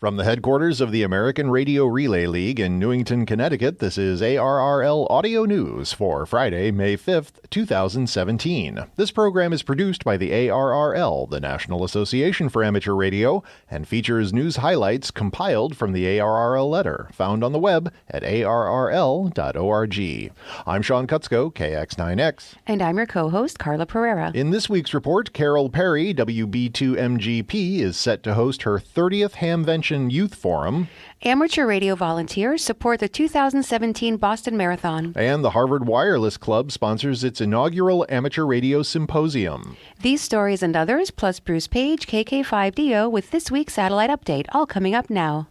From the headquarters of the American Radio Relay League in Newington, Connecticut, this is ARRL Audio News for Friday, May 5th, 2017. This program is produced by the ARRL, the National Association for Amateur Radio, and features news highlights compiled from the ARRL letter, found on the web at arrl.org. I'm Sean Kutzko, KX9X. And I'm your co-host, Carla Pereira. In this week's report, Carol Perry, WB2MGP, is set to host her 30th Hamvention Youth Forum. Amateur radio volunteers support the 2017 Boston Marathon. And the Harvard Wireless Club sponsors its inaugural Amateur Radio Symposium. These stories and others, plus Bruce Page, KK5DO, with this week's satellite update, all coming up now.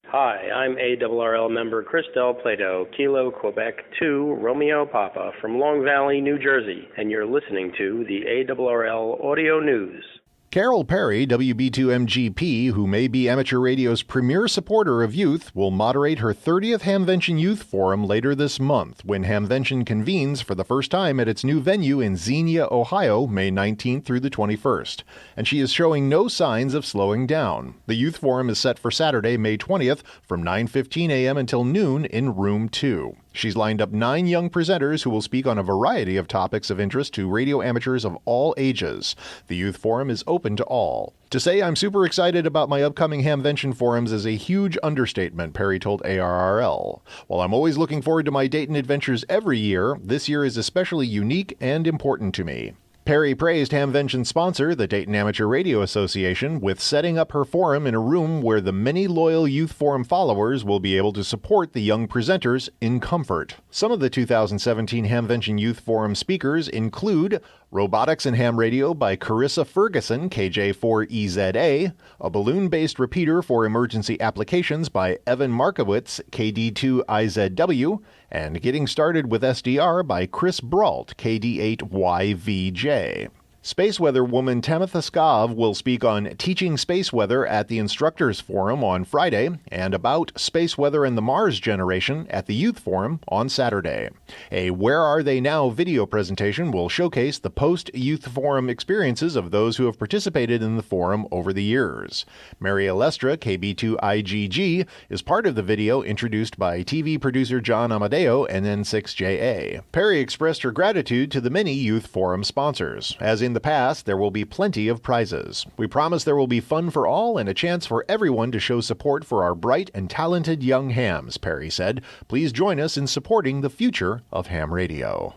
Hi, I'm ARRL member Chris Del Plato, Kilo, Quebec 2, Romeo Papa, from Long Valley, New Jersey, and you're listening to the ARRL Audio News. Carol Perry, WB2MGP, who may be amateur radio's premier supporter of youth, will moderate her 30th Hamvention Youth Forum later this month, when Hamvention convenes for the first time at its new venue in Xenia, Ohio, May 19th through the 21st. And she is showing no signs of slowing down. The Youth Forum is set for Saturday, May 20th, from 9:15 a.m. until noon in Room 2. She's lined up 9 young presenters who will speak on a variety of topics of interest to radio amateurs of all ages. The Youth Forum is open to all. To say I'm super excited about my upcoming Hamvention Forums is a huge understatement, Perry told ARRL. While I'm always looking forward to my Dayton adventures every year, this year is especially unique and important to me. Perry praised Hamvention's sponsor, the Dayton Amateur Radio Association, with setting up her forum in a room where the many loyal Youth Forum followers will be able to support the young presenters in comfort. Some of the 2017 Hamvention Youth Forum speakers include Robotics and Ham Radio by Carissa Ferguson, KJ4EZA, a balloon-based repeater for emergency applications by Evan Markowitz, KD2IZW, and Getting Started with SDR by Chris Brault, KD8YVJ. Space weather woman Tamitha Skov will speak on teaching space weather at the Instructors Forum on Friday and about space weather and the Mars generation at the Youth Forum on Saturday. A Where Are They Now video presentation will showcase the post-Youth Forum experiences of those who have participated in the forum over the years. Mary Alestra, KB2IGG, is part of the video introduced by TV producer John Amadeo and N6JA. Perry expressed her gratitude to the many Youth Forum sponsors. As in the past, there will be plenty of prizes. We promise there will be fun for all and a chance for everyone to show support for our bright and talented young hams, Perry said. Please join us in supporting the future of ham radio.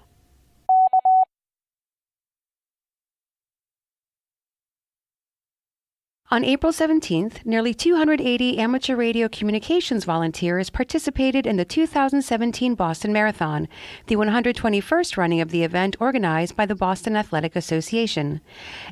On April 17th, nearly 280 amateur radio communications volunteers participated in the 2017 Boston Marathon, the 121st running of the event organized by the Boston Athletic Association.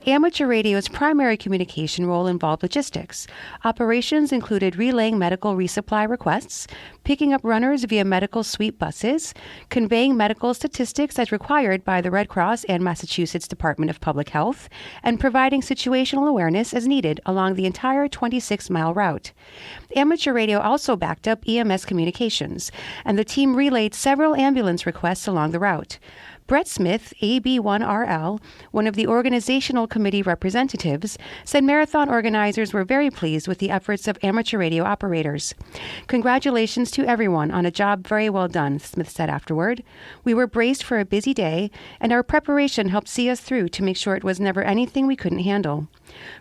Amateur radio's primary communication role involved logistics. Operations included relaying medical resupply requests, picking up runners via medical sweep buses, conveying medical statistics as required by the Red Cross and Massachusetts Department of Public Health, and providing situational awareness as needed along the entire 26-mile route. Amateur radio also backed up EMS communications, and the team relayed several ambulance requests along the route. Brett Smith, AB1RL, one of the organizational committee representatives, said marathon organizers were very pleased with the efforts of amateur radio operators. Congratulations to everyone on a job very well done, Smith said afterward. We were braced for a busy day, and our preparation helped see us through to make sure it was never anything we couldn't handle.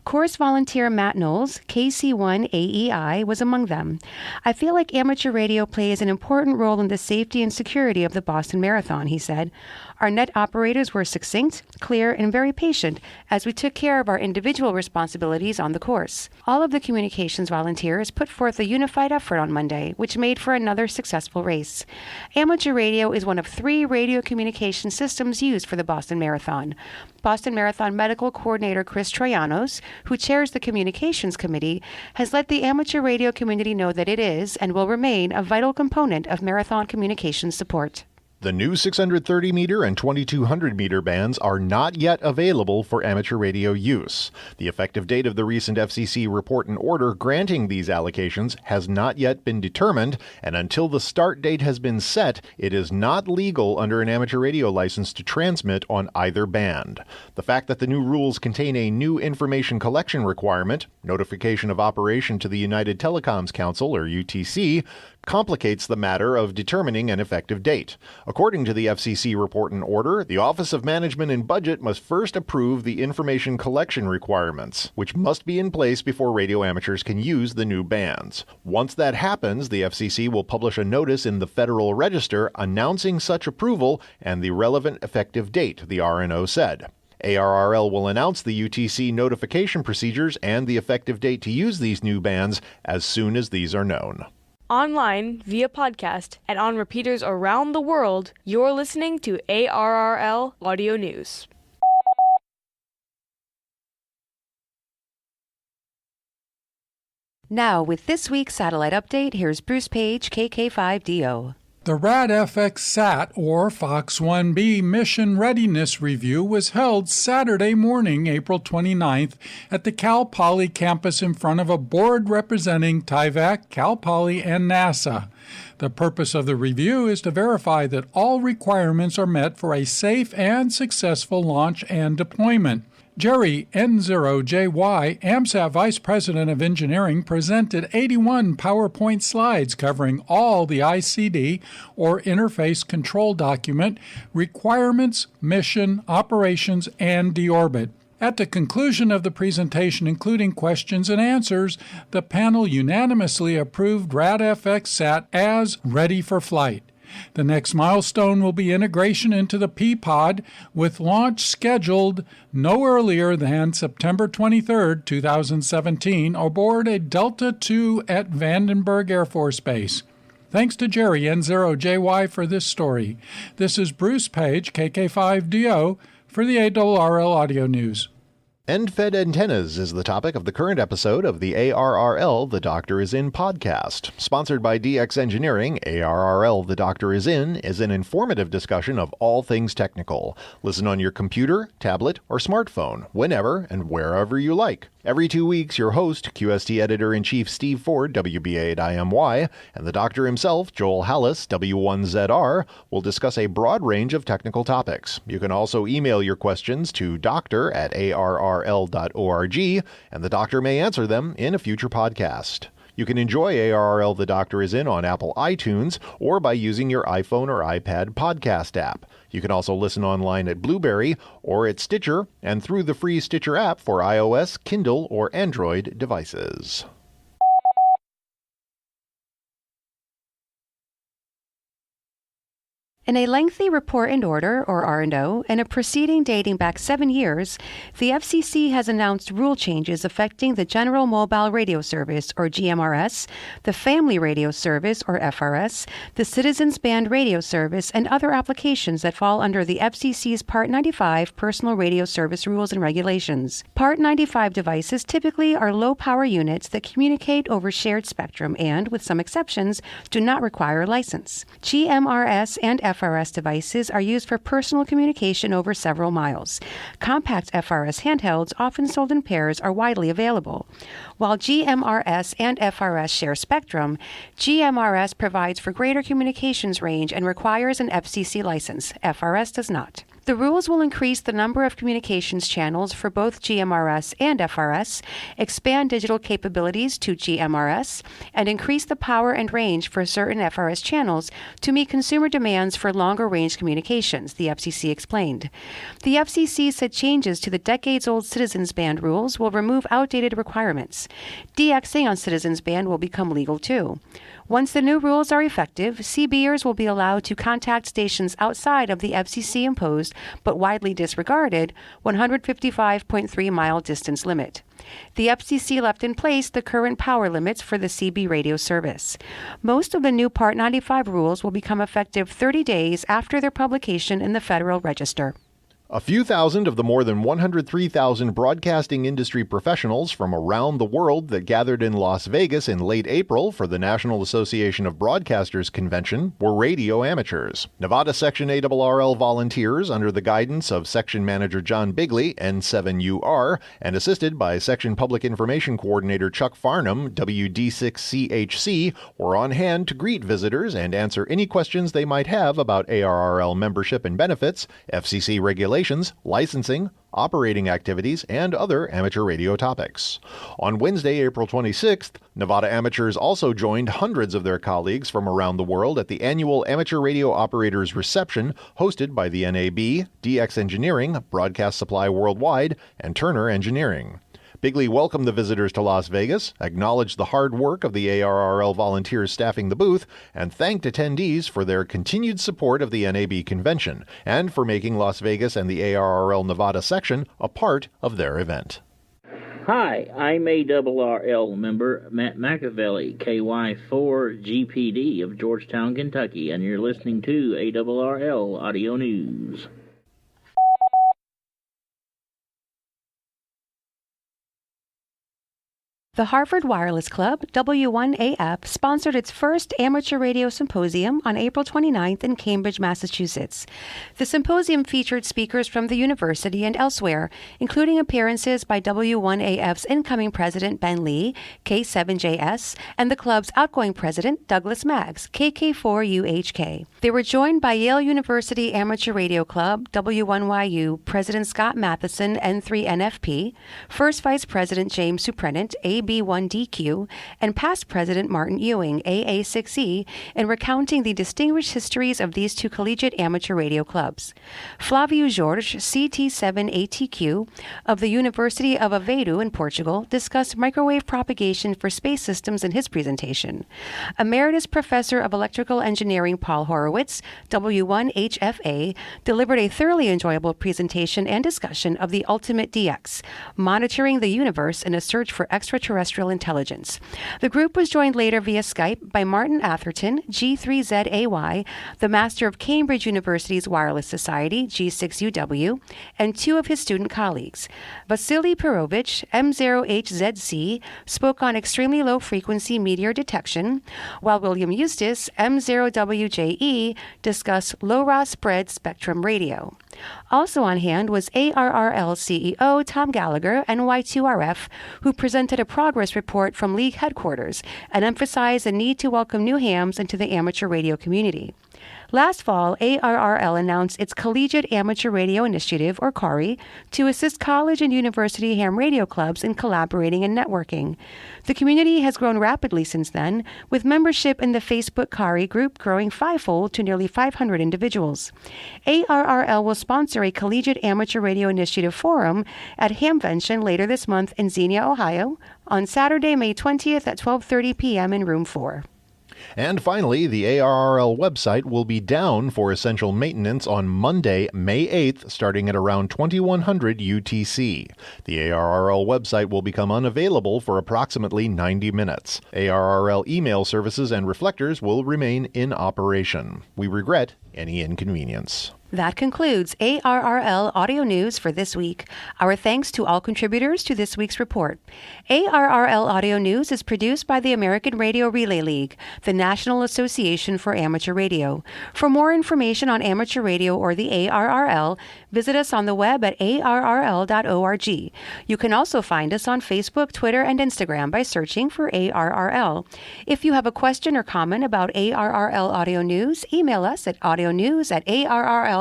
Chorus volunteer Matt Knowles, KC1AEI, was among them. I feel like amateur radio plays an important role in the safety and security of the Boston Marathon, he said. Our net operators were succinct, clear, and very patient as we took care of our individual responsibilities on the course. All of the communications volunteers put forth a unified effort on Monday, which made for another successful race. Amateur radio is one of 3 radio communication systems used for the Boston Marathon. Boston Marathon Medical Coordinator Chris Troyanos, who chairs the Communications Committee, has let the amateur radio community know that it is and will remain a vital component of marathon communications support. The new 630 meter and 2200 meter bands are not yet available for amateur radio use. The effective date of the recent FCC report and order granting these allocations has not yet been determined, and until the start date has been set, it is not legal under an amateur radio license to transmit on either band. The fact that the new rules contain a new information collection requirement, notification of operation to the United Telecoms Council, or UTC, complicates the matter of determining an effective date. According to the FCC report and order, the Office of Management and Budget must first approve the information collection requirements, which must be in place before radio amateurs can use the new bands. Once that happens, the FCC will publish a notice in the Federal Register announcing such approval and the relevant effective date, the RNO said. ARRL will announce the UTC notification procedures and the effective date to use these new bands as soon as these are known. Online, via podcast, and on repeaters around the world, you're listening to ARRL Audio News. Now, with this week's satellite update, here's Bruce Page, KK5DO. The RADFX-SAT, or Fox 1B, Mission Readiness Review was held Saturday morning, April 29th, at the Cal Poly campus in front of a board representing TIVAC, Cal Poly, and NASA. The purpose of the review is to verify that all requirements are met for a safe and successful launch and deployment. Jerry N0JY, AMSAT Vice President of Engineering, presented 81 PowerPoint slides covering all the ICD, or Interface Control Document, requirements, mission, operations, and deorbit. At the conclusion of the presentation, including questions and answers, the panel unanimously approved RADFX-SAT as ready for flight. The next milestone will be integration into the P-Pod, with launch scheduled no earlier than September 23, 2017, aboard a Delta II at Vandenberg Air Force Base. Thanks to Jerry N0JY for this story. This is Bruce Page, KK5DO, for the ARRL Audio News. End-fed antennas is the topic of the current episode of the ARRL The Doctor Is In podcast. Sponsored by DX Engineering, ARRL The Doctor Is In is an informative discussion of all things technical. Listen on your computer, tablet, or smartphone, whenever and wherever you like. Every 2 weeks, your host, QST Editor-in-Chief Steve Ford, WBA8IMY, and the doctor himself, Joel Hallis, W1ZR, will discuss a broad range of technical topics. You can also email your questions to doctor@arrl.org, and the doctor may answer them in a future podcast. You can enjoy ARRL The Doctor Is In on Apple iTunes or by using your iPhone or iPad podcast app. You can also listen online at Blueberry or at Stitcher and through the free Stitcher app for iOS, Kindle, or Android devices. In a lengthy report and order, or R&O, and a proceeding dating back 7 years, the FCC has announced rule changes affecting the General Mobile Radio Service, or GMRS, the Family Radio Service, or FRS, the Citizens Band Radio Service, and other applications that fall under the FCC's Part 95 Personal Radio Service Rules and Regulations. Part 95 devices typically are low-power units that communicate over shared spectrum and, with some exceptions, do not require a license. GMRS and FRS devices are used for personal communication over several miles. Compact FRS handhelds, often sold in pairs, are widely available. While GMRS and FRS share spectrum, GMRS provides for greater communications range and requires an FCC license. FRS does not. The rules will increase the number of communications channels for both GMRS and FRS, expand digital capabilities to GMRS, and increase the power and range for certain FRS channels to meet consumer demands for longer range communications, the FCC explained. The FCC said changes to the decades-old Citizens Band rules will remove outdated requirements. DXing on Citizens Band will become legal too. Once the new rules are effective, CBers will be allowed to contact stations outside of the FCC-imposed but widely disregarded 155.3-mile distance limit. The FCC left in place the current power limits for the CB radio service. Most of the new Part 95 rules will become effective 30 days after their publication in the Federal Register. A few thousand of the more than 103,000 broadcasting industry professionals from around the world that gathered in Las Vegas in late April for the National Association of Broadcasters Convention were radio amateurs. Nevada Section ARRL volunteers under the guidance of Section Manager John Bigley, N7UR, and assisted by Section Public Information Coordinator Chuck Farnham, WD6CHC, were on hand to greet visitors and answer any questions they might have about ARRL membership and benefits, FCC regulations, licensing, operating activities, and other amateur radio topics. On Wednesday, April 26th, Nevada amateurs also joined hundreds of their colleagues from around the world at the annual Amateur Radio Operators Reception hosted by the NAB, DX Engineering, Broadcast Supply Worldwide, and Turner Engineering. Bigley welcomed the visitors to Las Vegas, acknowledged the hard work of the ARRL volunteers staffing the booth, and thanked attendees for their continued support of the NAB convention and for making Las Vegas and the ARRL Nevada section a part of their event. Hi, I'm ARRL member Matt McAvelli, KY4GPD of Georgetown, Kentucky, and you're listening to ARRL Audio News. The Harvard Wireless Club, W1AF, sponsored its first amateur radio symposium on April 29th in Cambridge, Massachusetts. The symposium featured speakers from the university and elsewhere, including appearances by W1AF's incoming president Ben Lee, K7JS, and the club's outgoing president Douglas Maggs, KK4UHK. They were joined by Yale University Amateur Radio Club, W1YU, President Scott Matheson, N3NFP, First Vice President James Suprenant, AB1DQ, and past President Martin Ewing, AA6E, in recounting the distinguished histories of these two collegiate amateur radio clubs. Flávio Jorge, CT7ATQ, of the University of Aveiro in Portugal, discussed microwave propagation for space systems in his presentation. Emeritus Professor of Electrical Engineering Paul Horowitz, W1HFA, delivered a thoroughly enjoyable presentation and discussion of the ultimate DX, monitoring the universe in a search for extraterrestrial intelligence. The group was joined later via Skype by Martin Atherton, G3ZAY, the master of Cambridge University's Wireless Society, G6UW, and two of his student colleagues. Vasily Perovich, M0HZC, spoke on extremely low-frequency meteor detection, while William Eustace, M0WJE, discussed low-Ross spread spectrum radio. Also on hand was ARRL CEO Tom Gallagher, NY2RF, who presented a progress report from League headquarters and emphasized the need to welcome new hams into the amateur radio community. Last fall, ARRL announced its Collegiate Amateur Radio Initiative, or CARI, to assist college and university ham radio clubs in collaborating and networking. The community has grown rapidly since then, with membership in the Facebook CARI group growing fivefold to nearly 500 individuals. ARRL will sponsor a Collegiate Amateur Radio Initiative forum at Hamvention later this month in Xenia, Ohio, on Saturday, May 20th at 12:30 p.m. in Room 4. And finally, the ARRL website will be down for essential maintenance on Monday, May 8th, starting at around 2100 UTC. The ARRL website will become unavailable for approximately 90 minutes. ARRL email services and reflectors will remain in operation. We regret any inconvenience. That concludes ARRL Audio News for this week. Our thanks to all contributors to this week's report. ARRL Audio News is produced by the American Radio Relay League, the National Association for Amateur Radio. For more information on amateur radio or the ARRL, visit us on the web at arrl.org. You can also find us on Facebook, Twitter, and Instagram by searching for ARRL. If you have a question or comment about ARRL Audio News, email us at audionews@arrl.org.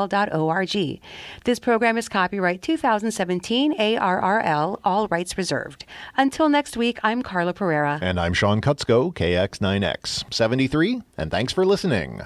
This program is copyright 2017 ARRL, all rights reserved. Until next week, I'm Carla Pereira. And I'm Sean Kutzko, KX9X 73, and thanks for listening.